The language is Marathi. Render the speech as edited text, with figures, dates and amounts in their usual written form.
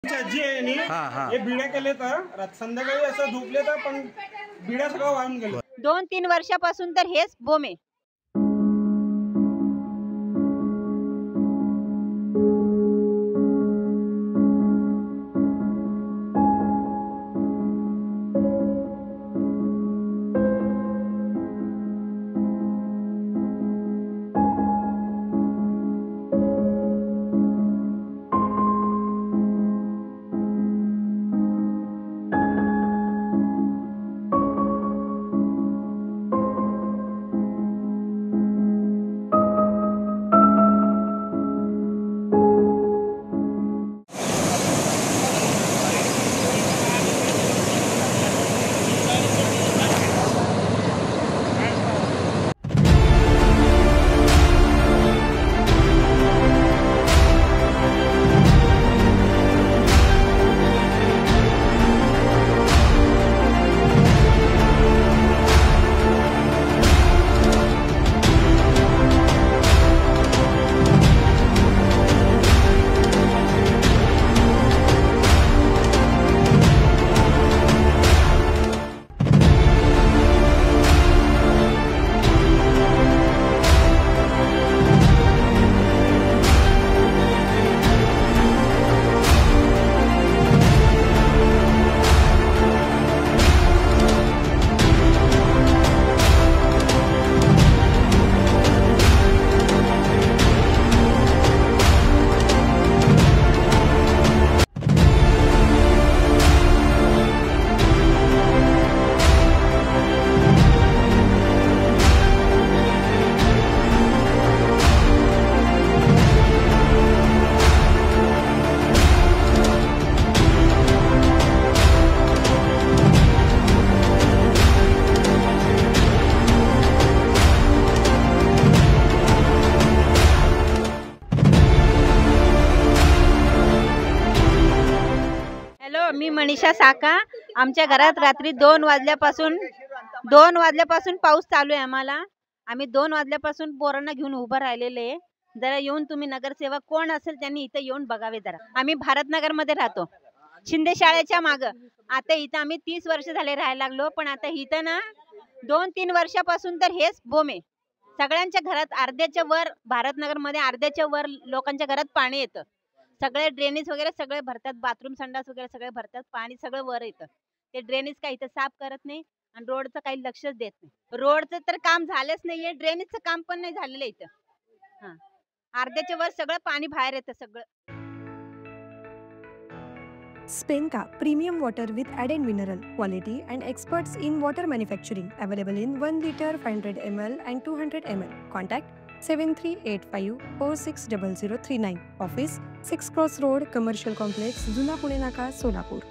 आजी आहे नी हे बिड्या केले तर संध्याकाळी असं झोपले तर पण बिड्या सगळं वाहून गेले. 2-3 वर्षापासून तर हेच बोम आहे. मी मनीषा साका. आमच्या घरात रात्री 2 वाजल्यापासून पाऊस चालू आहे. आम्ही 2 वाजल्यापासून पोरांना घेऊन उभं राहिलेले आहे. जरा येऊन तुम्ही नगरसेवक कोण असेल त्यांनी इथं येऊन बघावे जरा. आम्ही भारतनगर मध्ये राहतो, शिंदे शाळेच्या मागं. आता इथं आम्ही 30 वर्ष झाले राहायला लागलो, पण आता इथं ना 2-3 वर्षापासून तर हेच बोम आहे. सगळ्यांच्या घरात अर्ध्याच्या वर, भारतनगर मध्ये अर्ध्याच्या वर लोकांच्या घरात पाणी येतं. सगळे ड्रेनेज वगैरे सगळे भरतात, बाथरूम संडास वगैरे सगळे भरतात, पाणी सगळं वर येतं. ते ड्रेनेज काही इथं साफ करत नाही आणि रोडचं काही लक्षच देत नाही. रोडचं तर काम झालंच नाहीये, ड्रेनेजचं काम पण नाही झालेलं इथं. अर्ध्याच्या वर सगळं पाणी बाहेर येतं सगळं. Spenka premium water with added mineral quality and experts in water manufacturing, available in 1 liter, 500 ml and 200 ml. Contact 7385460039. Office 6 Cross Road, Commercial Complex, Juna Pune Naka, Solapur.